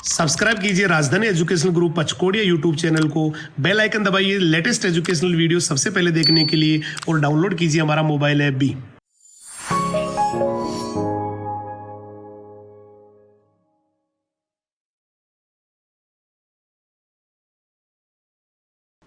Subscribe कीजिए राजधानी educational group पचकोड़िया YouTube channel को, बेल आइकन दबाइए लेटेस्ट एजुकेशनल वीडियो सबसे पहले देखने के लिए और डाउनलोड कीजिए हमारा मोबाइल ऐप भी।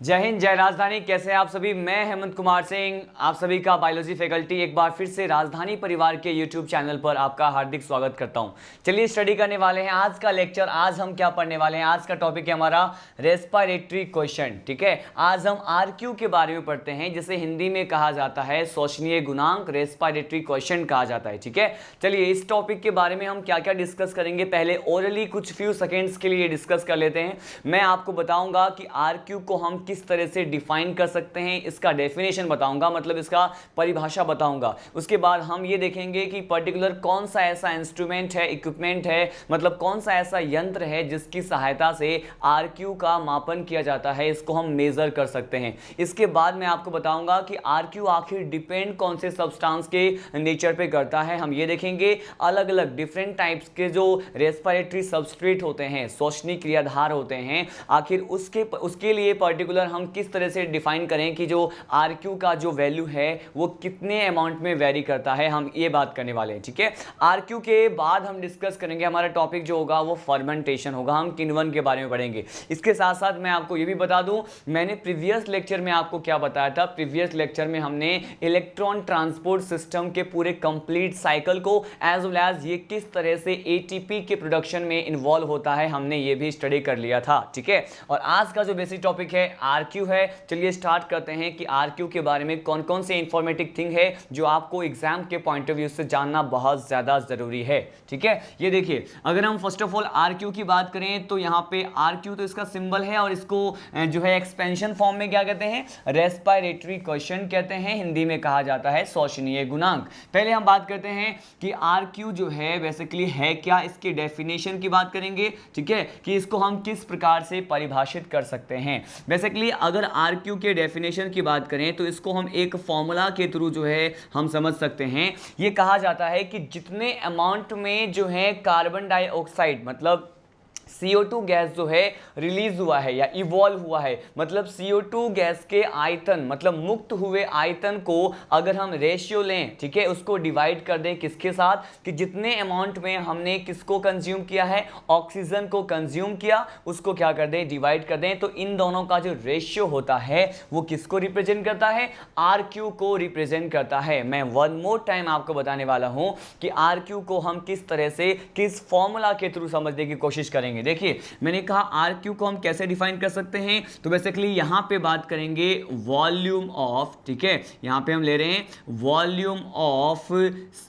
जय हिंद, जय राजधानी। कैसे हैं आप सभी? मैं हेमंत कुमार सिंह, आप सभी का बायोलॉजी फैकल्टी एक बार फिर से राजधानी परिवार के यूट्यूब चैनल पर आपका हार्दिक स्वागत करता हूं। चलिए स्टडी करने वाले हैं आज का लेक्चर। आज हम क्या पढ़ने वाले हैं? आज का टॉपिक है हमारा रेस्पिरेटरी क्वेश्चन। ठीक है, आज हम आरक्यू के बारे में पढ़ते हैं, जिसे हिंदी में कहा जाता है शोषणीय गुणांक, रेस्पिरेटरी क्वेश्चन कहा जाता है। ठीक है, चलिए इस टॉपिक के बारे में हम क्या क्या डिस्कस करेंगे, पहले ओरली कुछ फ्यू सेकेंड्स के लिए डिस्कस कर लेते हैं। मैं आपको बताऊंगा कि आरक्यू को हम किस तरह से डिफाइन कर सकते हैं, इसका डेफिनेशन बताऊंगा, मतलब इसका परिभाषा बताऊंगा। उसके बाद हम ये देखेंगे कि पर्टिकुलर कौन सा ऐसा इंस्ट्रूमेंट है, इक्विपमेंट है, मतलब कौन सा ऐसा यंत्र है जिसकी सहायता से आरक्यू का मापन किया जाता है, इसको हम मेजर कर सकते हैं। इसके बाद मैं आपको बताऊंगा कि आरक्यू आखिर डिपेंड कौन से सब्सटेंस के नेचर पे करता है, हम ये देखेंगे। अलग अलग डिफरेंट टाइप्स के जो रेस्पिरेटरी सबस्ट्रेट होते हैं, श्वसनीय क्रियाधार होते हैं, आखिर उसके लिए पर्टिकुलर हम किस तरह से डिफाइन करें कि जो आरक्यू का जो वैल्यू है वो कितने अमाउंट में वेरी करता है, हम ये बात करने वाले हैं। ठीक है, आरक्यू के बाद हम डिस्कस करेंगे, हमारा टॉपिक जो होगा वो फर्मेंटेशन होगा, हम किण्वन के बारे में पढ़ेंगे। इसके साथ साथ मैं आपको ये भी बता दूं, मैंने प्रीवियस लेक्चर में आपको क्या बताया था। प्रीवियस लेक्चर में हमने इलेक्ट्रॉन ट्रांसपोर्ट सिस्टम के पूरे कंप्लीट साइकिल को एज वेल एज ये किस तरह से एटीपी के प्रोडक्शन में इन्वॉल्व होता है, हमने ये भी स्टडी कर लिया था। ठीक है, और आज का जो बेसिक टॉपिक है आरक्यू है। चलिए स्टार्ट करते हैं कि आरक्यू के बारे में कौन कौन से इंफॉर्मेटिव थिंग है जो आपको एग्जाम के पॉइंट ऑफ व्यू से जानना बहुत ज्यादा जरूरी है। ठीक है, ये देखिए, अगर हम फर्स्ट ऑफ ऑल आरक्यू की बात करें तो यहाँ पे आरक्यू तो इसका सिंबल है, और इसको जो है एक्सपेंशन फॉर्म में क्या कहते हैं, रेस्पिरेटरी क्वेश्चन कहते हैं, हिंदी में कहा जाता है श्वसनीय गुणांक। पहले हम बात करते हैं कि आरक्यू जो है बेसिकली है क्या, इसकी डेफिनेशन की बात करेंगे। ठीक है, कि इसको हम किस प्रकार से परिभाषित कर सकते हैं। बेसिकली अगर आरक्यू के डेफिनेशन की बात करें तो इसको हम एक फॉर्मूला के थ्रू जो है हम समझ सकते हैं। ये कहा जाता है कि जितने अमाउंट में जो है कार्बन डाइऑक्साइड मतलब CO2 गैस जो है रिलीज हुआ है या इवॉल्व हुआ है, मतलब CO2 गैस के आयतन मतलब मुक्त हुए आयतन को अगर हम रेशियो लें, ठीक है, उसको डिवाइड कर दें किसके साथ, कि जितने अमाउंट में हमने किसको कंज्यूम किया है, ऑक्सीजन को कंज्यूम किया, उसको क्या कर दें, डिवाइड कर दें। तो इन दोनों का जो रेशियो होता है वो किसको रिप्रेजेंट करता है, आरक्यू को रिप्रेजेंट करता है। मैं वन मोर टाइम आपको बताने वाला हूं कि आरक्यू को हम किस तरह से किस फॉर्मूला के थ्रू समझने की कोशिश करेंगे। देखिए, मैंने कहा आरक्यू को हम कैसे डिफाइन कर सकते हैं, तो बेसिकली यहां पे बात करेंगे वॉल्यूम ऑफ, ठीक है, यहां पे हम ले रहे हैं वॉल्यूम ऑफ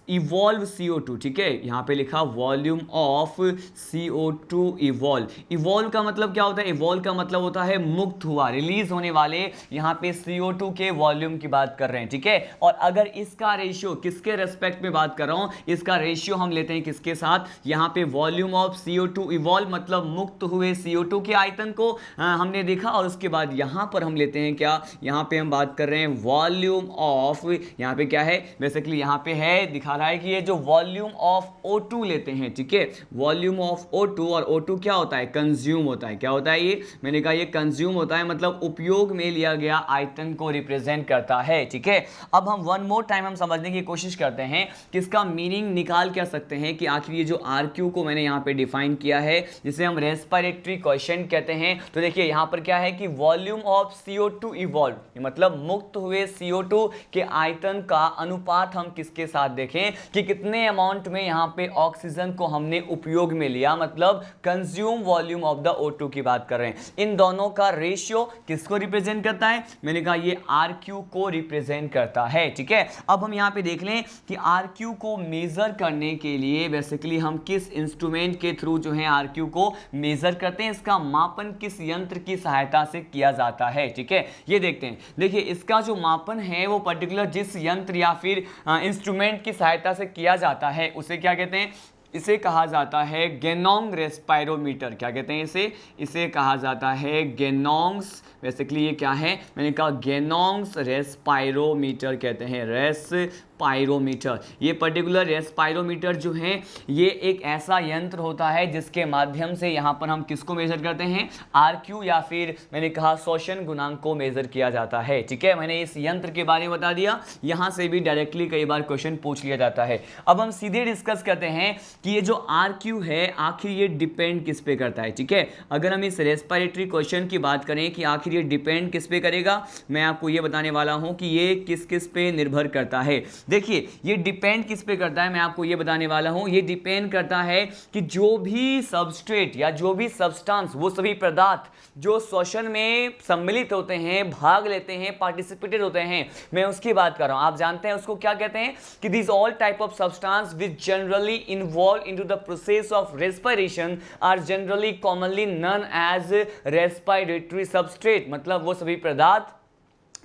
इवॉल्व CO2। ठीक है, यहां पे लिखा volume of CO2 evolve. Evolve का मतलब क्या होता है, इवॉल्व का मतलब होता है मुक्त हुआ, रिलीज होने वाले, यहां पे CO2 के वॉल्यूम की बात कर रहे हैं। ठीक है, और अगर इसका रेशियो किसके रेस्पेक्ट में बात कर रहा हूं, इसका रेशियो हम लेते हैं किसके साथ, यहां पे वॉल्यूम ऑफ CO2 इवॉल्व मतलब मुक्त हुए CO2 के आयतन को हमने देखा, और उसके बाद यहां पर हम लेते हैं क्या, यहां पे हम बात कर रहे हैं वॉल्यूम ऑफ, यहां पे क्या है, बेसिकली यहां पे है दिखा रहा है कि ये जो वॉल्यूम ऑफ O2 लेते हैं। ठीक है, वॉल्यूम ऑफ O2, और O2 क्या होता है, कंज्यूम होता है। क्या होता है ये, मैंने कहा ये कंज्यूम होता है, मतलब उपयोग में लिया गया आयतन को रिप्रेजेंट करता है। ठीक है, अब हम वन मोर टाइम हम समझने की कोशिश करते हैं कि इसका मीनिंग निकाल क्या सकते हैं, कि आखिर ये जो आरक्यू को मैंने यहां पे डिफाइन किया है जिसे हम रेस्पिरेटरी क्वेश्चन कहते हैं। तो देखिए यहां पर क्या है कि वॉल्यूम ऑफ CO2 इवॉल्व मतलब मुक्त हुए CO2 के आयतन का अनुपात हम किसके साथ देखें, कि कितने अमाउंट में यहां पे ऑक्सीजन को हमने उपयोग में लिया, मतलब consume volume of the O2 की बात कर रहे हैं। इन दोनों का रेशियो किसको रिप्रेजेंट करता है, मैंने कहा ये आरक्यू को रिप्रेजेंट करता है। ठीक है, अब हम यहां पे देख लें कि आरक्यू को मेजर करने के लिए बेसिकली हम किस इंस्ट्रूमेंट के थ्रू जो है आरक्यू को मेजर करते हैं, इसका मापन किस यंत्र की सहायता से किया जाता है। ठीक है, ये देखते हैं। देखिए इसका जो मापन है वो पर्टिकुलर जिस यंत्र या फिर इंस्ट्रूमेंट की सहायता से किया जाता है उसे क्या कहते हैं, इसे कहा जाता है गेनोंग रेस्पायरोमीटर। क्या कहते हैं इसे कहा जाता है गेनोंग्स। बेसिकली ये क्या है, मैंने कहा गेनोंग्स रेस्पायरोमीटर कहते हैं, रेस्पायरोमीटर। ये पर्टिकुलर रेस्पायरोमीटर जो है ये एक ऐसा यंत्र होता है जिसके माध्यम से यहाँ पर हम किसको मेजर करते हैं, RQ या फिर मैंने कहा शोषण गुणांक को मेजर किया जाता है। ठीक है, मैंने इस यंत्र के बारे में बता दिया, यहाँ से भी डायरेक्टली कई बार क्वेश्चन पूछ लिया जाता है। अब हम सीधे डिस्कस करते हैं कि ये जो RQ है आखिर ये डिपेंड किस पे करता है। ठीक है, अगर हम इस रेस्पिरेटरी क्वेश्चन की बात करें कि आखिर ये डिपेंड किस पे करेगा, मैं आपको ये बताने वाला हूं कि ये किस किस पे निर्भर करता है। देखिए ये डिपेंड किस पे करता है, मैं आपको ये बताने वाला हूं। ये डिपेंड करता है कि जो भी सबस्ट्रेट या जो भी सब्सटेंस, वो सभी पदार्थ जो श्वसन में सम्मिलित होते हैं, भाग लेते हैं, पार्टिसिपेटेड होते हैं, मैं उसकी बात कर रहा हूं। आप जानते हैं उसको क्या कहते हैं कि this all type of substance which generally involve into the process of respiration are generally commonly known as respiratory substrate. मतलब वो सभी पदार्थ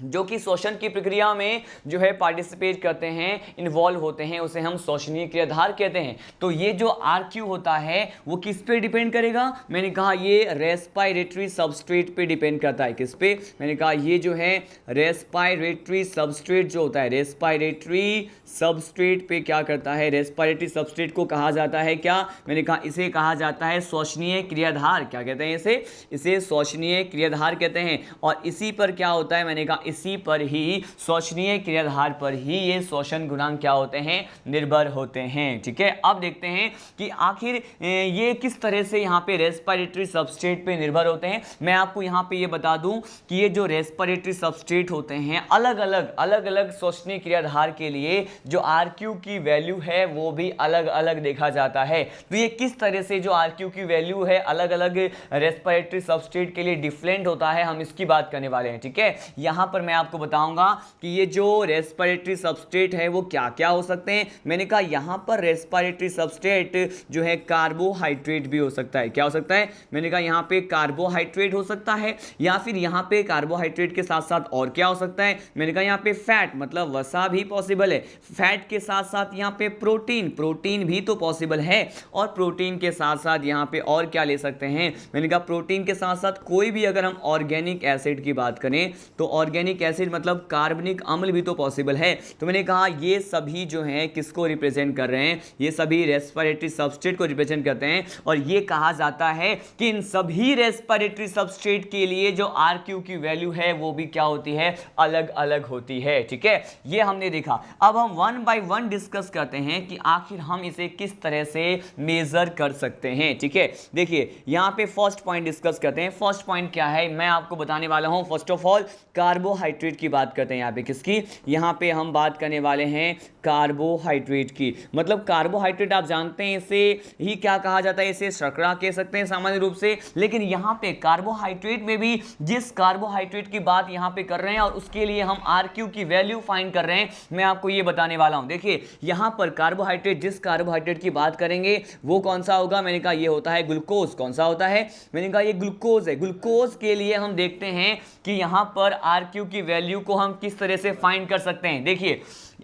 जो कि श्वसन की प्रक्रिया में जो है पार्टिसिपेट करते हैं, इन्वॉल्व होते हैं, उसे हम श्वसनीय क्रियाधार कहते हैं। तो ये जो RQ होता है वो किस पे डिपेंड करेगा, मैंने कहा ये रेस्पिरेटरी सबस्ट्रेट पे डिपेंड करता है। किस पे, मैंने कहा ये जो है रेस्पिरेटरी सबस्ट्रेट जो होता है, रेस्पिरेटरी सबस्ट्रेट पे क्या करता है, रेस्पिरेटरी सबस्ट्रेट को कहा जाता है क्या, मैंने कहा इसे कहा जाता है श्वसनीय क्रियाधार। क्या कहते हैं इसे श्वसनीय क्रियाधार कहते हैं। और इसी पर क्या होता है, मैंने कहा इसी पर ही, श्वसनीय क्रियाधार पर ही ये श्वसन गुणांक क्या होते हैं, निर्भर होते हैं। ठीक है, अब देखते हैं कि आखिर ये किस तरह से यहाँ पे रेस्पिरेटरी सबस्ट्रेट पे निर्भर होते हैं। मैं आपको यहाँ पे ये बता दूं कि ये जो रेस्पिरेटरी सबस्ट्रेट होते हैं अलग अलग श्वसनीय क्रियाधार के लिए जो RQ की वैल्यू है वो भी अलग अलग देखा जाता है। तो ये किस तरह से जो RQ की वैल्यू है अलग अलग रेस्पिरेटरी सबस्ट्रेट के लिए डिफरेंट होता है, हम इसकी बात करने वाले हैं। ठीक है, यहाँ पर मैं आपको बताऊंगा कि ये जो रेस्पिरेटरी सबस्ट्रेट है वो क्या क्या हो सकते हैं। मैंने कहा यहाँ पर रेस्पिरेटरी सबस्ट्रेट जो है कार्बोहाइड्रेट भी हो सकता है। क्या हो सकता है, मैंने कहा यहाँ पे कार्बोहाइड्रेट हो सकता है, या फिर यहाँ पे कार्बोहाइड्रेट के साथ साथ और क्या हो सकता है, मैंने कहा यहाँ पे फैट मतलब वसा भी पॉसिबल है, फैट के साथ साथ यहाँ पे प्रोटीन भी तो पॉसिबल है, और प्रोटीन के साथ साथ यहाँ पे और क्या ले सकते हैं, मैंने कहा प्रोटीन के साथ साथ कोई भी अगर हम ऑर्गेनिक एसिड की बात करें तो ऑर्गेनिक एसिड मतलब कार्बनिक अम्ल भी तो पॉसिबल है। तो मैंने कहा ये सभी जो हैं किसको रिप्रेजेंट कर रहे हैं, ये सभी रेस्पिरेटरी सबस्ट्रेट को रिप्रेजेंट करते हैं। और ये कहा जाता है कि इन सभी रेस्पिरेटरी सबस्ट्रेट के लिए जो RQ की वैल्यू है वो भी क्या होती है, अलग अलग होती है। ठीक है, ये हमने देखा। अब हम वन बाय वन डिस्कस करते हैं कि आखिर हम इसे किस तरह से मेजर कर सकते हैं। ठीक है, देखिए यहाँ पे फर्स्ट पॉइंट डिस्कस करते हैं। फर्स्ट पॉइंट क्या है, मैं आपको बताने वाला हूं। फर्स्ट ऑफ ऑल कार्बोहाइड्रेट की बात करते हैं। यहाँ पे किसकी, यहाँ पे हम बात करने वाले हैं कार्बोहाइड्रेट की। मतलब कार्बोहाइड्रेट आप जानते हैं इसे ही क्या कहा जाता है, इसे शर्करा कह सकते हैं सामान्य रूप से। लेकिन यहाँ पे कार्बोहाइड्रेट में भी जिस कार्बोहाइड्रेट की बात यहाँ पे कर रहे हैं और उसके लिए हम RQ की वैल्यू फाइंड कर रहे हैं, मैं आपको ये बताने वाला हूँ। देखिए यहाँ पर कार्बोहाइड्रेट, जिस कार्बोहाइड्रेट की बात करेंगे वो कौन सा होगा, मैंने कहा ये होता है ग्लूकोज। कौन सा होता है, मैंने कहा ये ग्लूकोज है। ग्लूकोज के लिए हम देखते हैं कि यहाँ पर RQ की वैल्यू को हम किस तरह से फाइंड कर सकते हैं। देखिए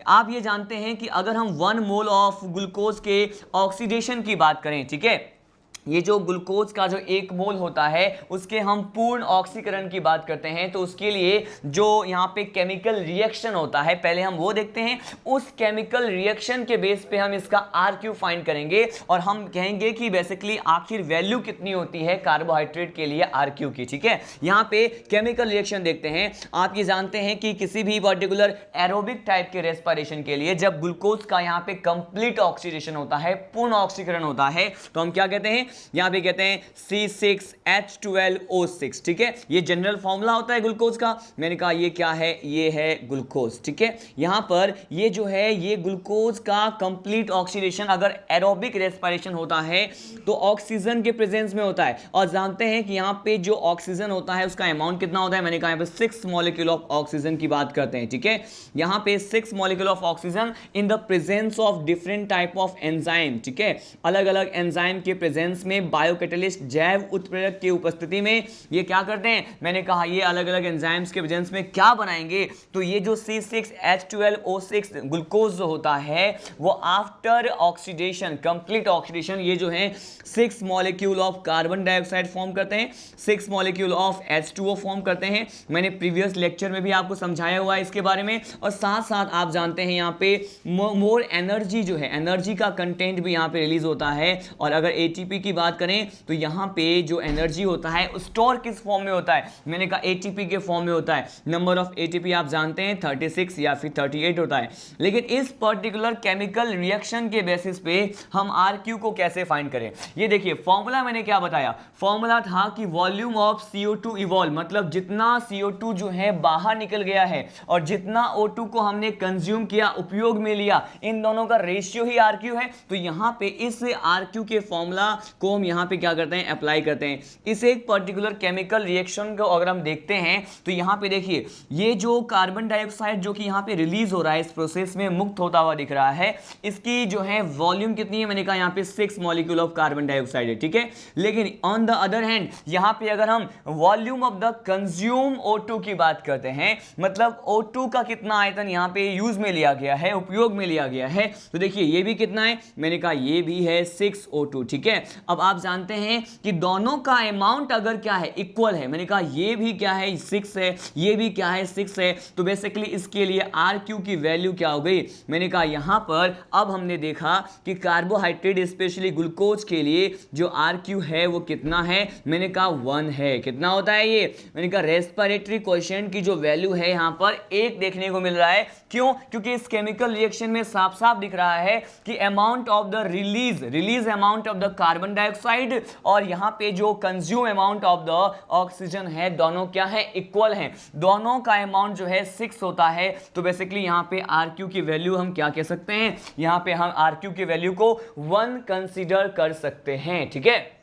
आप ये जानते हैं कि अगर हम 1 मोल ऑफ ग्लूकोज के ऑक्सीडेशन की बात करें, ठीक है, ये जो ग्लूकोज का जो 1 मोल होता है उसके हम पूर्ण ऑक्सीकरण की बात करते हैं, तो उसके लिए जो यहाँ पे केमिकल रिएक्शन होता है पहले हम वो देखते हैं। उस केमिकल रिएक्शन के बेस पे हम इसका RQ फाइंड करेंगे और हम कहेंगे कि बेसिकली आखिर वैल्यू कितनी होती है कार्बोहाइड्रेट के लिए RQ की। ठीक है, यहाँ पे केमिकल रिएक्शन देखते हैं। आप ये जानते हैं कि किसी भी पर्टिकुलर एरोबिक टाइप के रेस्पिरेशन के लिए जब ग्लूकोज का यहाँ पे कंप्लीट ऑक्सीडेशन होता है, पूर्ण ऑक्सीकरण होता है, तो हम क्या कहते हैं, यहां पे कहते हैं C6H12O6। ठीक है, ये जनरल फॉर्मूला होता है ग्लूकोज का। मैंने कहा ये क्या है, ये है ग्लूकोज। ठीक है, यहां पर ये जो है ये ग्लूकोज का कंप्लीट ऑक्सीडेशन अगर एरोबिक रेस्पिरेशन होता है तो ऑक्सीजन के प्रेजेंस में होता है। और जानते हैं कि यहां पे जो ऑक्सीजन होता है उसका अमाउंट कितना होता है, मैंने कहा यहां पे 6 मॉलिक्यूल ऑफ ऑक्सीजन की बात करते हैं। ठीक है, यहां पे 6 molecule of oxygen in the presence of different type of enzyme. ठीक है, अलग अलग एंजाइम के प्रेजेंस जिसमें बायोकैटलिस्ट जैव उत्प्रेरक की उपस्थिति में ये क्या करते हैं, मैंने कहा ये अलग अलग एंजाइम्स के प्रेजेंस में क्या बनाएंगे, तो ये जो C6H12O6 ग्लूकोज जो होता है वो आफ्टर ऑक्सीडेशन, कंप्लीट ऑक्सीडेशन, ये जो है 6 molecule of carbon dioxide form करते हैं, 6 मॉलिक्यूल ऑफ H2O फॉर्म करते हैं। मैंने प्रीवियस लेक्चर में भी आपको समझाया हुआ है इसके बारे में। और साथ साथ आप जानते हैं यहाँ पे मोर एनर्जी जो है, एनर्जी का कंटेंट भी यहाँ पे रिलीज होता है। और अगर ATP की बात करें तो यहाँ पे जो एनर्जी होता है स्टोर किस फॉर्म में होता है, मैंने कहा ATP के फॉर्म में होता है। नंबर ऑफ ATP आप जानते हैं 36 या फिर 38 होता है। लेकिन इस पर्टिकुलर केमिकल रिएक्शन के बेसिस पे हम RQ को कैसे फाइंड करें, ये देखिए फॉर्मूला मैंने क्या बताया, फॉर्मूला था कि वॉल्यूम ऑफ CO2 इवॉल्व, मतलब जितना CO2 जो है बाहर निकल गया है और जितना O2 को हमने कंज्यूम किया, उपयोग में लिया, इन दोनों का रेशियो ही RQ है। तो यहाँ पे इस RQ के फॉर्मूला को हम यहाँ पे क्या करते हैं, अप्लाई करते हैं। इस एक पर्टिकुलर केमिकल रिएक्शन को अगर हम देखते हैं तो यहाँ पे देखिए ये जो कार्बन डाइऑक्साइड जो कि यहाँ पे रिलीज हो रहा है, इस प्रोसेस में मुक्त होता हुआ दिख रहा है, इसकी जो है वॉल्यूम कितनी है, मैंने कहा यहाँ पे 6 मॉलिक्यूल ऑफ कार्बन डाइऑक्साइड है, ठीक है। लेकिन ऑन द अदर हैंड यहाँ पे अगर हम volume of the consume O2 की बात करते हैं, मतलब O2 का कितना आयतन यहाँ पे यूज में लिया गया है, उपयोग में लिया गया है, तो देखिए ये भी कितना है, मैंने कहा ये भी है 6 O2, ठीक है। अब आप जानते हैं कि दोनों का अमाउंट अगर क्या है, इक्वल है, मैंने कहा ये भी क्या है 6 है, ये भी क्या है 6 है, तो बेसिकली इसके लिए RQ की वैल्यू क्या हो गई, मैंने कहा यहां पर अब हमने देखा कि कार्बोहाइड्रेट स्पेशली ग्लूकोज के लिए जो RQ है वो कितना है, मैंने कहा 1 है। कितना होता है ये, मैंने कहा रेस्पिरेटरी कोएफिशिएंट की जो वैल्यू है यहां पर 1 देखने को मिल रहा है। क्यों, क्योंकि इस केमिकल रिएक्शन में साफ साफ दिख रहा है कि amount of the release amount of the carbon dioxide और यहां पे जो consume amount of the oxygen है, दोनों क्या है, इक्वल हैं, दोनों का अमाउंट जो है 6 होता है। तो बेसिकली यहां पे RQ की वैल्यू हम क्या कह सकते हैं, यहां पे हम RQ की वैल्यू को 1 कंसीडर कर सकते हैं, ठीक है।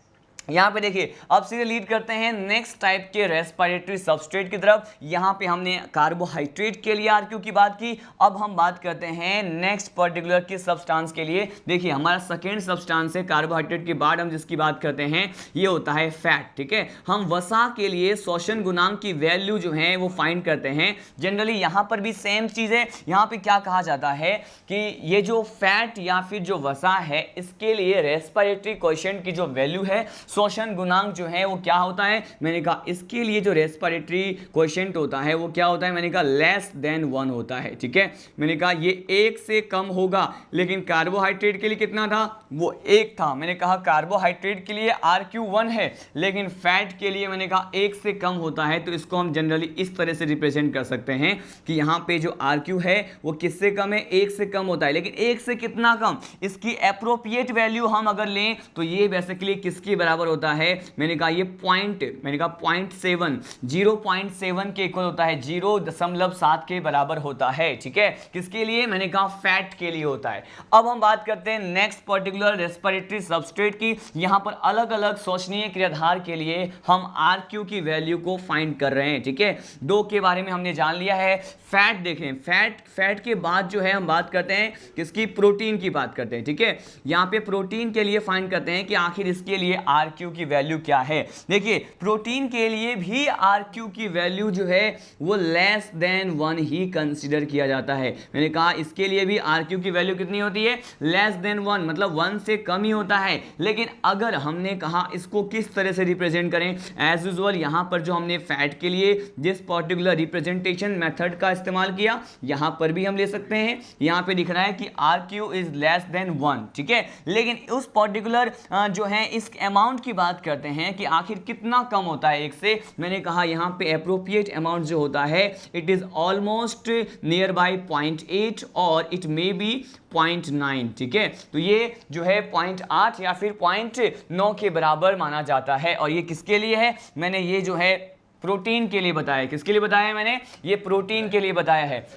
यहाँ पे देखिए अब सीधे लीड करते हैं नेक्स्ट टाइप के रेस्पिरेटरी सबस्ट्रेट की तरफ। यहाँ पे हमने कार्बोहाइड्रेट के लिए RQ की बात की, अब हम बात करते हैं नेक्स्ट पर्टिकुलर की सब्सटेंस के लिए। देखिए हमारा सेकेंड सब्सटेंस है कार्बोहाइड्रेट के बाद हम जिसकी बात करते हैं ये होता है फैट, ठीक है। हम वसा के लिए शोषण गुणांक की वैल्यू जो है वो फाइंड करते हैं। जनरली यहाँ पर भी सेम चीज़ है, यहाँ पे क्या कहा जाता है कि ये जो फैट या फिर जो वसा है इसके लिए रेस्पिरेटरी कोएफिशिएंट की जो वैल्यू है, शोषण गुणांक जो है वो क्या होता है, मैंने कहा इसके लिए जो रेस्पिरेटरी कोएफिशिएंट होता है वो क्या होता है, मैंने कहा लेस देन 1 होता है, ठीक है। मैंने कहा ये 1 से कम होगा, लेकिन कार्बोहाइड्रेट के लिए कितना था, वो 1 था। मैंने कहा कार्बोहाइड्रेट के लिए RQ 1 है, लेकिन फैट के लिए मैंने कहा 1 से कम होता है। तो इसको हम जनरली इस तरह से रिप्रेजेंट कर सकते हैं कि यहाँ पे जो RQ है वो किससे कम है, 1 से कम होता है। लेकिन 1 से कितना कम, इसकी एप्रोप्रिएट वैल्यू हम अगर लें तो ये बेसिकली किसके बराबर होता है, मैंने कहा ये मैंने कहा 0.7 0.7 के इक्वल होता है, 0.7 के बराबर होता है, ठीक है। किसके लिए, मैंने कहा फैट के लिए होता है। अब हम बात करते हैं नेक्स्ट पर्टिकुलर रेस्पिरेटरी सबस्ट्रेट की। यहां पर अलग अलग शोषणीय क्रियाधार के लिए हम RQ की वैल्यू को फाइंड कर रहे हैं, ठीक है। 2 के बारे में हमने जान लिया है। फैट देखें, फैट के बाद जो है हम बात करते हैं किसकी, प्रोटीन की बात करते हैं, ठीक है। यहां पे प्रोटीन के लिए फाइंड करते हैं कि आखिर इसके लिए RQ की वैल्यू क्या है। देखिए प्रोटीन के लिए भी RQ की वैल्यू जो है वो लेस देन 1 ही कंसीडर किया जाता है। मैंने कहा इसके लिए भी RQ की वैल्यू कितनी होती है, लेस देन 1, मतलब 1 से कम ही होता है। लेकिन अगर हमने कहा इसको किस तरह से रिप्रेजेंट करें, एज यूजुअल यहां पर जो हमने फैट के लिए जिस पर्टिकुलर रिप्रेजेंटेशन मेथड का इस्तेमाल किया, यहां पर भी हम ले सकते हैं। यहां पे दिख रहा है कि RQ इज लेस देन 1, ठीक है। लेकिन उस पर्टिकुलर जो है इस अमाउंट की बात करते हैं कि आखिर कितना कम होता है 1 से। मैंने कहा यहां पे एप्रोप्रिएट अमाउंट जो होता है it is almost near by 0.8 और इट मे बी 0.9, ठीक है। तो ये जो है 0.8 या फिर 0.9 के बराबर माना जाता है। और ये किसके लिए है, मैंने ये जो है प्रोटीन के लिए बताया। किसके लिए बताया है मैंने, ये प्रोटीन के लिए बताया है।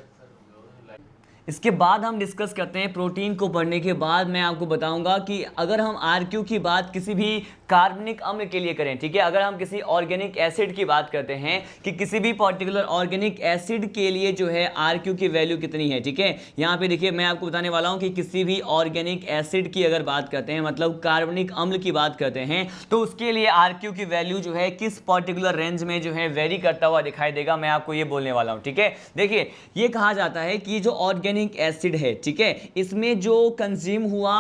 इसके बाद हम डिस्कस करते हैं प्रोटीन को पढ़ने के बाद मैं आपको बताऊंगा कि अगर हम आरक्यू की बात किसी भी कार्बनिक अम्ल के लिए करें, ठीक है, अगर हम किसी ऑर्गेनिक एसिड की बात करते हैं कि किसी भी पर्टिकुलर ऑर्गेनिक एसिड के लिए जो है आरक्यू की वैल्यू कितनी है, ठीक है, यहाँ पे देखिए मैं आपको बताने वाला हूँ कि किसी भी ऑर्गेनिक एसिड की अगर बात करते हैं, मतलब कार्बनिक अम्ल की बात करते हैं, तो उसके लिए आरक्यू की वैल्यू जो है किस पर्टिकुलर रेंज में जो है वेरी करता हुआ दिखाई देगा, मैं आपको ये बोलने वाला हूँ। ठीक है, देखिए ये कहा जाता है कि जो ऑर्गेनिक एसिड है, ठीक है, इसमें जो कंज्यूम हुआ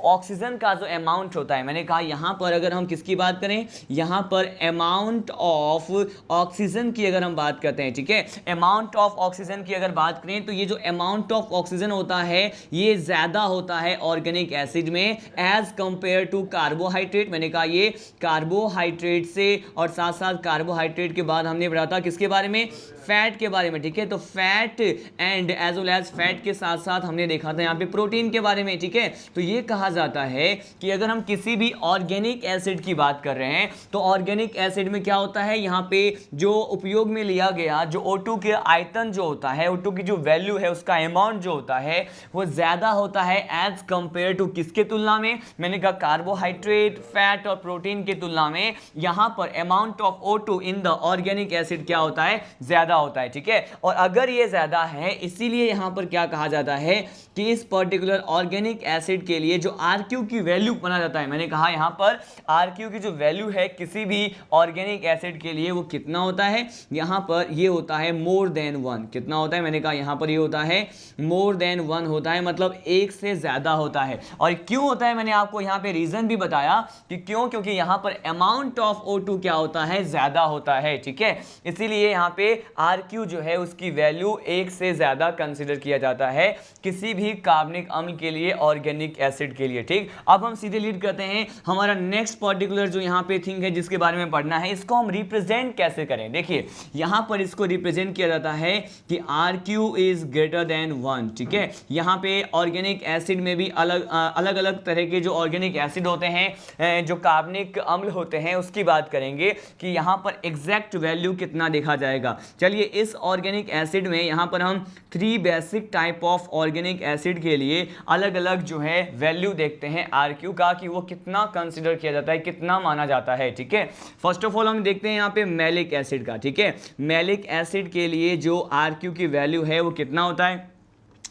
ऑक्सीजन का जो अमाउंट होता है, मैंने कहा यहाँ पर अगर हम किसकी बात करें, यहाँ पर अमाउंट ऑफ ऑक्सीजन की अगर हम बात करते हैं, ठीक है, अमाउंट ऑफ ऑक्सीजन की अगर बात करें तो ये जो अमाउंट ऑफ ऑक्सीजन होता है ये ज्यादा होता है ऑर्गेनिक एसिड में एज कंपेयर टू कार्बोहाइड्रेट। मैंने कहा ये कार्बोहाइड्रेट से, और साथ साथ कार्बोहाइड्रेट के बाद हमने पढ़ा था किसके बारे में, फैट के बारे में। ठीक है, तो fat and as well as fat के साथ साथ हमने देखा था यहाँ पे प्रोटीन के बारे में। ठीक है, तो ये कहा जाता है कि अगर हम किसी भी ऑर्गेनिक एसिड की बात कर रहे हैं तो ऑर्गेनिक एसिड में क्या होता है, यहाँ पे जो उपयोग में लिया गया जो O2 के आयतन जो होता है, O2 की जो वैल्यू है उसका अमाउंट जो होता है वो ज्यादा होता है एज कंपेयर टू किसके तुलना में, मैंने कहा कार्बोहाइड्रेट, फैट और प्रोटीन की तुलना में यहाँ पर amount of O2 in the organic acid क्या होता है, ज्यादा होता है। ठीक है, और अगर ये ज्यादा है इसीलिए यहां पर क्या कहा जाता है कि इस पर्टिकुलर ऑर्गेनिक एसिड के लिए जो आरक्यू की वैल्यू बना जाता है, मैंने कहा यहां पर आरक्यू की जो वैल्यू है किसी भी ऑर्गेनिक एसिड के लिए वो कितना होता है, यहां पर ये होता है मोर देन 1। कितना होता है, मैंने कहा यहां पर ये होता है मोर देन 1 होता है, मतलब एक से ज्यादा होता है। और क्यों होता है मैंने आपको यहां पे रीजन भी बताया कि क्यों, क्योंकि यहां पर अमाउंट ऑफ O2 क्या होता है, ज्यादा होता है। ठीक है, इसीलिए यहां पे आरक्यू जो है उसकी वैल्यू एक से ज्यादा कंसीडर किया जाता है किसी भी कार्बनिक अम्ल के लिए, ऑर्गेनिक एसिड के लिए। ठीक, अब हम सीधे लीड करते हैं हमारा नेक्स्ट पर्टिकुलर जो यहाँ पे थिंग है जिसके बारे में पढ़ना है, इसको हम रिप्रेजेंट कैसे करें। देखिए यहाँ पर इसको रिप्रेजेंट किया जाता है कि आरक्यू इज ग्रेटर देन 1। ठीक है, यहाँ पे ऑर्गेनिक एसिड में भी अलग अलग तरह के जो ऑर्गेनिक एसिड होते हैं, जो कार्बनिक अम्ल होते हैं, उसकी बात करेंगे कि यहाँ पर एग्जैक्ट वैल्यू कितना देखा जाएगा। चलिए इस ऑर्गेनिक एसिड में यहाँ पर हम 3 basic type of organic acid के लिए अलग अलग जो है वैल्यू देखते हैं आरक्यू का, कि वो कितना कंसीडर किया जाता है, कितना माना जाता है। ठीक है, फर्स्ट ऑफ ऑल हम देखते हैं यहाँ पे मैलिक एसिड का। ठीक है, मैलिक एसिड के लिए जो आरक्यू की वैल्यू है वो कितना होता है।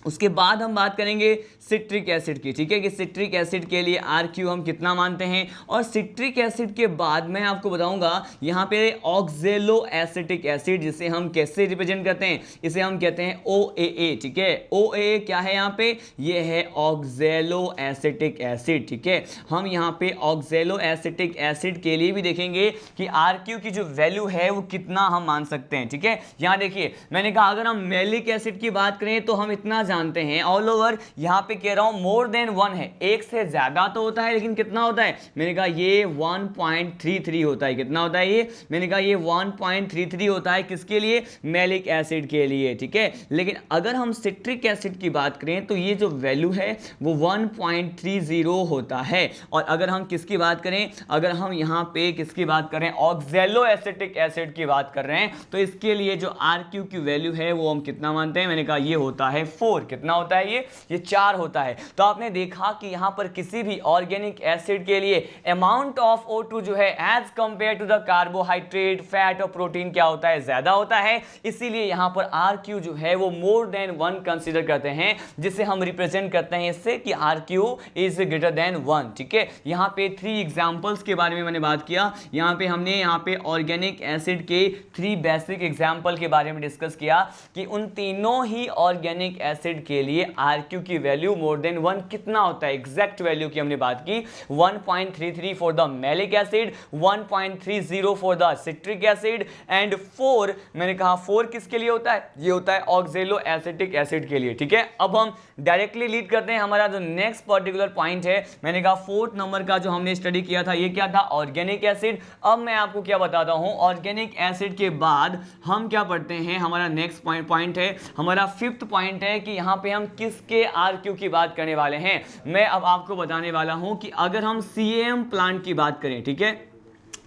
उसके बाद हम बात करेंगे सिट्रिक एसिड की। ठीक है, कि सिट्रिक एसिड के लिए आरक्यू हम कितना मानते हैं, और सिट्रिक एसिड के बाद मैं आपको बताऊंगा यहाँ पे ऑक्जेलो एसिटिक एसिड, जिसे हम कैसे रिप्रेजेंट करते हैं, इसे हम कहते हैं OAA। ठीक है, OAA क्या है यहाँ पे, ये है ऑक्जेलो एसिटिक एसिड। ठीक है, हम यहाँ पे ऑक्जेलो एसिटिक एसिड के लिए भी देखेंगे कि आरक्यू की जो वैल्यू है वो कितना हम मान सकते हैं। ठीक है, यहाँ देखिए मैंने कहा अगर हम मैलिक एसिड की बात करें तो हम इतना जानते हैं ऑल ओवर, यहाँ पे कह रहा हूं मोर देन 1 है, एक से ज्यादा तो होता है लेकिन कितना होता है, मैंने कहा ये 1.33 होता है। कितना होता है ये, मैंने कहा ये 1.33 होता है किसके लिए, मैलिक एसिड के लिए। ठीक है, लेकिन अगर हम सिट्रिक एसिड की बात करें तो ये जो वैल्यू है वो 1.30 होता है। और अगर हम किसकी बात करें, अगर हम यहाँ पे किसकी बात करें, ऑक्जेलो एसिटिक एसिड की बात कर रहे हैं, तो इसके लिए जो आरक्यू की वैल्यू है वो हम कितना मानते हैं, मैंने कहा ये होता है 4। कितना होता है ये 4 होता है। तो आपने देखा कि यहां पर किसी भी ऑर्गेनिक एसिड के लिए अमाउंट ऑफ O2 जो है as compare to the carbohydrate, fat और प्रोटीन क्या होता है, ज्यादा होता है। इसीलिए यहां पर आरक्यू जो है वो मोर देन 1 कंसीडर करते हैं, जिसे हम रिप्रेजेंट करते हैं इससे कि आरक्यू इज ग्रेटर देन 1। ठीक है, यहां पे 3 एग्जांपल्स के बारे में मैंने बात किया, यहां पे हमने यहां पे ऑर्गेनिक एसिड के 3 बेसिक एग्जांपल के बारे में डिस्कस किया कि उन तीनों ही ऑर्गेनिक एसिड के लिए आरक्यू की वैल्यू मोर देन 1 कितना होता है, एग्जैक्ट वैल्यू की हमने बात की 1.33 for the malic acid, 1.30 for the citric acid and 4, मैंने कहा 4 किसके लिए होता है, ये होता है ऑक्जेलो एसिटिक एसिड के लिए। ठीक है, अब हम डायरेक्टली लीड करते हैं हमारा जो नेक्स्ट पर्टिकुलर पॉइंट है, मैंने कहा 4th नंबर का जो हमने स्टडी किया था ये क्या था, ऑर्गेनिक एसिड। अब मैं आपको क्या बताता हूं, ऑर्गेनिक एसिड के बाद हम क्या पढ़ते हैं, हमारा नेक्स्ट पॉइंट है, हमारा 5th पॉइंट है कि यहां पे हम किसके आरक्यू की बात करने वाले हैं। मैं अब आपको बताने वाला हूं कि अगर हम CAM प्लांट की बात करें, ठीक है,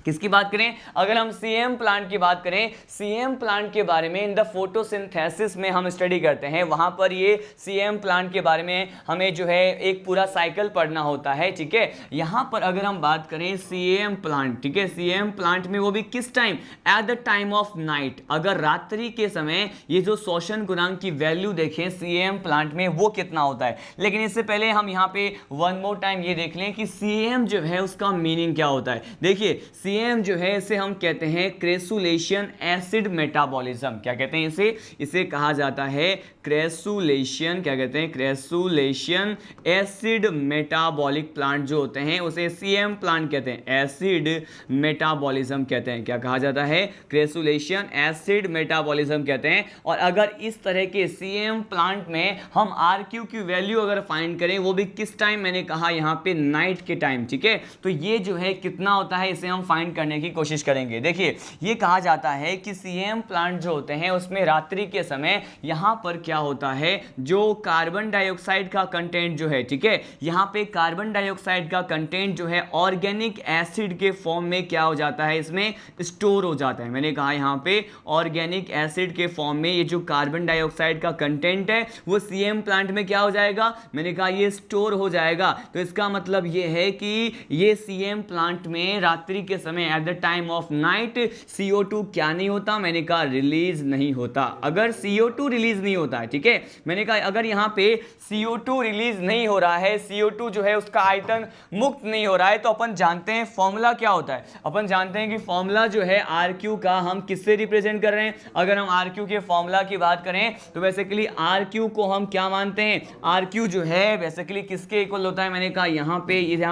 किसकी बात करें? अगर हम सीएम प्लांट की बात करें, सीएम प्लांट के बारे में इन द फोटोसिंथेसिस में हम स्टडी करते हैं, वहां पर ये सीएम प्लांट के बारे में हमें जो है एक पूरा साइकिल पढ़ना होता है, ठीक है। यहां पर अगर हम बात करें सीएम प्लांट, ठीक है, सीएम प्लांट में वो भी किस time? At the time of night, अगर रात्रि के समय ये जो शोषण गुणांक की वैल्यू देखें सीएम प्लांट में वो कितना होता है। लेकिन इससे पहले हम यहाँ पे वन मोर टाइम ये देख लें कि सीएम जो है उसका मीनिंग क्या होता है। देखिए सीएम जो है इसे हम कहते हैं क्रेसुलेशन एसिड मेटाबॉलिज्म। क्या कहते हैं इसे कहा जाता है क्रेसुलेशन, क्या कहते हैं? क्रेसुलेशन एसिड मेटाबॉलिक प्लांट जो होते हैं उसे सीएम प्लांट कहते हैं, एसिड मेटाबॉलिज्म कहते हैं। क्या कहा जाता है? क्रेसुलेशन एसिड मेटाबॉलिज्म कहते हैं। और अगर इस तरह के सीएम प्लांट में हम आरक्यू की वैल्यू अगर फाइंड करें, वो भी किस टाइम? मैंने कहा यहाँ पे नाइट के टाइम, ठीक है। तो ये जो है कितना होता है इसे हम फाइंड करने की कोशिश करेंगे। देखिए ये कहा जाता है कि सीएम प्लांट जो होते हैं उसमें रात्रि के समय यहाँ पर क्या होता है, जो कार्बन डाइऑक्साइड का कंटेंट जो है, ठीक है, यहाँ पे कार्बन डाइऑक्साइड का कंटेंट जो है ऑर्गेनिक एसिड के फॉर्म में क्या हो जाता है, इसमें स्टोर हो जाता है। मैंने कहा यहाँ पे ऑर्गेनिक एसिड के फॉर्म में ये जो कार्बन डाइऑक्साइड का कंटेंट है वो सीएम प्लांट में क्या हो जाएगा? मैंने कहा ये स्टोर हो जाएगा। तो इसका मतलब ये है कि ये सीएम प्लांट में रात्रि के समय at the time of night CO2 क्या नहीं होता? मैंने कहा रिलीज नहीं होता। अगर CO2 रिलीज नहीं होता है, ठीक है, मैंने कहा अगर यहाँ पे CO2 रिलीज नहीं हो रहा है, CO2 जो है उसका आयतन मुक्त नहीं हो रहा है, तो अपन जानते हैं फॉर्मूला क्या होता है। अपन जानते हैं कि फॉर्मूला जो है RQ का हम किससे रिप्रेजेंट कर रहे हैं। अगर हम RQ के फॉर्मूला की बात करें तो बेसिकली RQ को हम क्या मानते हैं? RQ जो है बेसिकली किसके इक्वल होता है? मैंने कहा यहाँ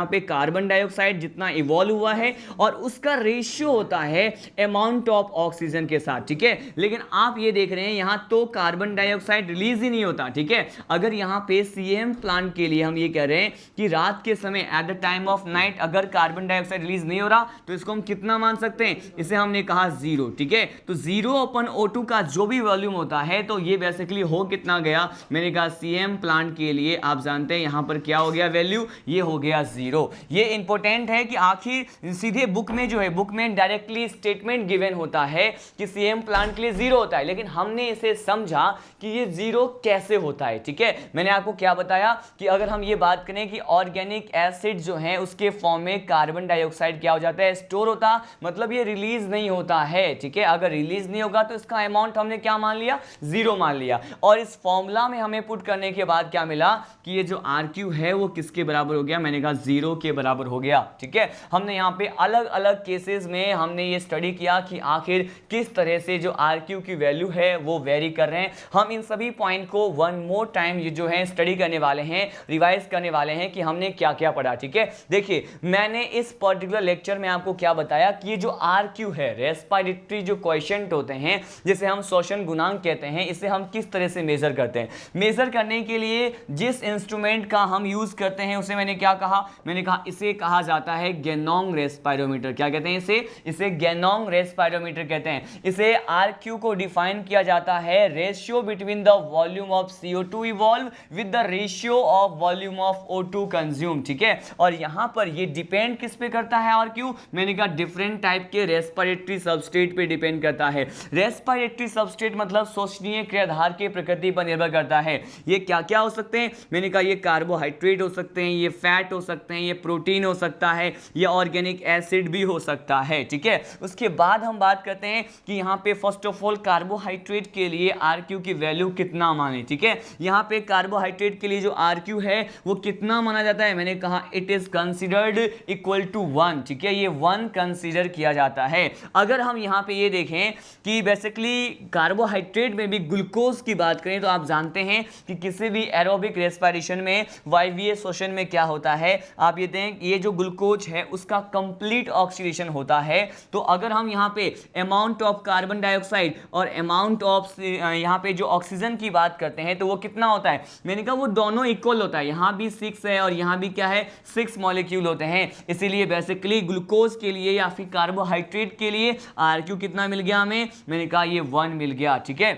पे कार्बन डाइऑक्साइड जितना इवॉल्व हुआ है और उसका रेशियो होता है अमाउंट ऑफ ऑक्सीजन के साथ, ठीक है। लेकिन आप ये देख रहे हैं यहाँ तो कार्बन डाइऑक्साइड रिलीज ही नहीं होता, ठीक है। अगर यहाँ पे सीएम प्लांट के लिए हम ये कह रहे हैं कि रात के समय at the time of night अगर कार्बन डाइऑक्साइड रिलीज नहीं हो रहा तो इसको हम कितना मान सकते हैं? इसे हमने कहा 0, ठीक है। तो 0/O2 का जो भी वॉल्यूम होता है तो ये बेसिकली हो कितना गया? मैंने कहा सीएम प्लांट के लिए आप जानते हैं यहाँ पर क्या हो गया वैल्यू? ये हो गया 0। ये इंपॉर्टेंट है कि आखिर सीधे बुक में जो है, बुक में डायरेक्टली स्टेटमेंट गिवन होता है कि सीएम प्लांट के लिए 0 होता है, लेकिन हमने इसे समझा कि ये 0 कैसे होता है, ठीक है। मैंने आपको क्या बताया कि अगर हम ये बात करें कि ऑर्गेनिक एसिड जो है उसके फॉर्म में कार्बन डाइऑक्साइड क्या हो जाता है? स्टोर होता, मतलब ये रिलीज नहीं होता है, ठीक है। अगर रिलीज नहीं होगा तो इसका अमाउंट हमने क्या मान लिया? 0 मान लिया। और इस फॉर्मूला में हमें पुट करने के बाद क्या मिला कि ये जो RQ है वो किसके बराबर हो गया? मैंने कहा 0 के बराबर हो गया, ठीक है। हमने यहाँ पे अलग अलग केसेस में हमने ये स्टडी किया कि आखिर किस तरह से जो RQ की वैल्यू है वो वेरी कर रहे हैं। हम इन सभी पॉइंट को वन मोर टाइम ये जो है स्टडी करने वाले हैं, रिवाइज करने वाले हैं कि हमने क्या क्या पढ़ा, ठीक है। देखिए मैंने इस पर्टिकुलर लेक्चर में आपको क्या बताया कि ये जो RQ है, रेस्पिरेटरी जो क्वोशिएंट होते हैं जिसे हम शोषण गुणांक कहते हैं, इसे हम किस तरह से मेजर करते हैं। मेजर करने के लिए जिस इंस्ट्रूमेंट का हम यूज करते हैं उसे मैंने क्या कहा? मैंने कहा इसे कहा जाता है गैनोंग रेस्पिरोमीटर। क्या कहते हैं इसे गैनोंग रेस्पिरोमीटर कहते हैं। इसे RQ को डिफाइन किया जाता है ratio between the volume of CO2 evolve with the ratio of volume of O2 consume, ठीक है। और यहां पर ये डिपेंड किस पे करता है RQ? मैंने कहा डिफरेंट टाइप के रेस्पिरेटरी सबस्ट्रेट पे डिपेंड करता है। रेस्पिरेटरी सबस्ट्रेट मतलब शोषणीय क्रियाधार के प्रकृति पर निर्भर करता है। ये क्या क्या हो सकते हैं? मैंने कहा ये कार्बोहाइड्रेट हो सकते हैं, ये फैट हो सकते हैं, ये प्रोटीन हो सकता है, ये ऑर्गेनिक एसिड भी हो सकता है, ठीक है। उसके बाद हम बात करते हैं कि यहाँ पे फर्स्ट ऑफ ऑल कार्बोहाइड्रेट के लिए RQ की वैल्यू कितना माने, ठीक है। यहाँ पे कार्बोहाइड्रेट के लिए जो RQ है वो कितना माना जाता है? मैंने कहा it is considered equal to 1, ठीक है। ये 1 कंसिडर किया जाता है। अगर हम यहाँ पे ये देखें कि बेसिकली कार्बोहाइड्रेट में भी ग्लूकोज की बात करें तो आप जानते हैं कि किसी भी एरोबिक रेस्पिरेशन में वायवीय श्वसन में क्या होता है, आप ये देखें ये जो ग्लूकोज है उसका कंप्लीट ऑक्सीडेशन होता है। तो अगर हम यहाँ पे अमाउंट ऑफ कार्बन डाइऑक्साइड और अमाउंट ऑफ यहाँ पे जो ऑक्सीजन की बात करते हैं तो वो कितना होता है? मैंने कहा वो दोनों इक्वल होता है। यहाँ भी 6 है और यहाँ भी क्या है? 6 मॉलिक्यूल होते हैं। इसीलिए बेसिकली ग्लूकोज के लिए या फिर कार्बोहाइड्रेट के लिए RQ कितना मिल गया हमें? मैंने कहा ये 1 मिल गया, ठीक है।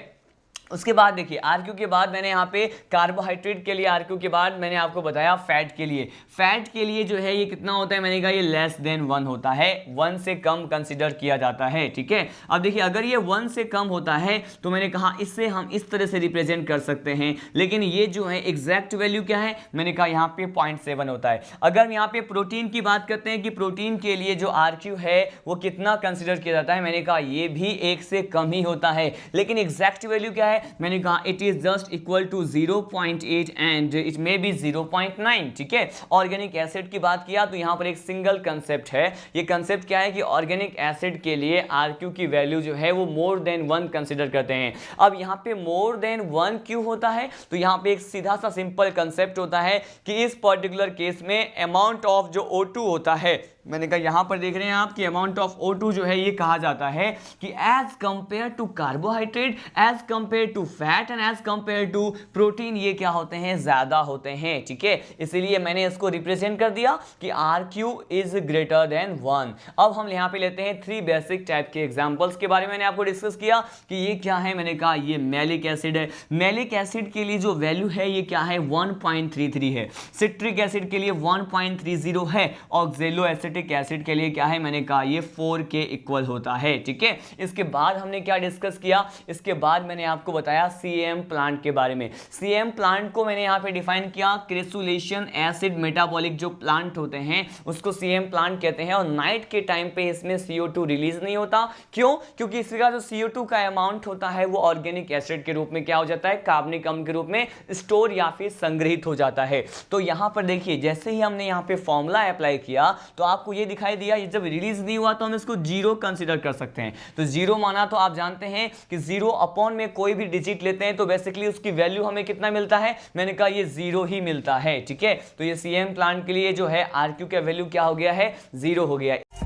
उसके बाद देखिए आरक्यू के बाद मैंने यहाँ पे कार्बोहाइड्रेट के लिए, आरक्यू के बाद मैंने आपको बताया फैट के लिए। फैट के लिए जो है ये कितना होता है, मैंने कहा ये लेस देन 1 होता है, 1 से कम कंसीडर किया जाता है, ठीक है। अब देखिए अगर ये 1 से कम होता है तो मैंने कहा इससे हम इस तरह से रिप्रेजेंट कर सकते हैं, लेकिन ये जो है एग्जैक्ट वैल्यू क्या है, मैंने कहा यहाँ पे 0.7 होता है। अगर हम यहाँ पे प्रोटीन की बात करते हैं कि प्रोटीन के लिए जो आरक्यू है वो कितना कंसीडर किया जाता है, मैंने कहा ये भी 1 से कम ही होता है, लेकिन एग्जैक्ट वैल्यू क्या है, मैंने कहा it is just equal to 0.8 and it may be 0.9, ठीक है। ऑर्गेनिक एसिड की बात किया तो यहां पर एक सिंगल कंसेप्ट है, ये कंसेप्ट क्या है कि ऑर्गेनिक एसिड के लिए आरक्यू की वैल्यू जो है वो मोर देन 1 कंसीडर करते हैं। अब यहां पे मोर देन 1 क्यों होता है, तो यहां पे एक सीधा सा सिंपल कंसेप्ट होता है कि इस पर्टिकुलर केस में अमाउंट ऑफ जो O2 होता है, मैंने कहा यहां पर देख रहे हैं आप कि अमाउंट ऑफ O2 जो है ये कहा जाता है कि as compare to carbohydrate, as compare to fat and as compare to protein, ये क्या होते हैं, ज्यादा होते हैं, ठीक है। इसीलिए मैंने इसको रिप्रेजेंट कर दिया कि RQ इज ग्रेटर देन 1। अब हम यहां पे लेते हैं 3 बेसिक टाइप के एग्जांपल्स के बारे में मैंने आपको डिस्कस किया कि ये क्या है, मैंने कहा ये मैलिक एसिड है। मैलिक एसिड के लिए जो वैल्यू है ये क्या है, 1.33 है। सिट्रिक एसिड के लिए 1.30 है। ऑक्जेलो एसिड एसिड के लिए क्या है, मैंने कहा ये 4 के इक्वल होता है, ठीक है। इसके बाद हमने क्या डिस्कस किया, इसके बाद मैंने आपको बताया CM प्लांट के बारे में। CM प्लांट को मैंने यहाँ पे डिफाइन किया, क्रेसुलेशन एसिड मेटाबॉलिक जो प्लांट होते हैं उसको CM प्लांट कहते हैं, और नाइट के टाइम पे इसमें CO2 रिलीज नहीं होता। क्यों, क्योंकि इसका जो CO2 का अमाउंट होता है वो ऑर्गेनिक एसिड के रूप में क्या हो जाता है, कार्बनिक अम्ल के रूप में स्टोर या फिर संग्रहित हो जाता है। तो यहाँ पर देखिए जैसे ही हमने यहाँ पे फॉर्मूला अप्लाई किया तो आपको ये दिखाई दिया, ये जब रिलीज नहीं हुआ तो हम इसको 0 कंसीडर कर सकते हैं। तो 0 माना तो आप जानते हैं कि 0 अपॉन में कोई भी डिजिट लेते हैं तो बेसिकली उसकी वैल्यू हमें कितना मिलता है, मैंने कहा ये 0 ही मिलता है, ठीक है। तो ये CM प्लांट के लिए जो है RQ का वैल्यू क्या हो गया है, 0 हो गया है।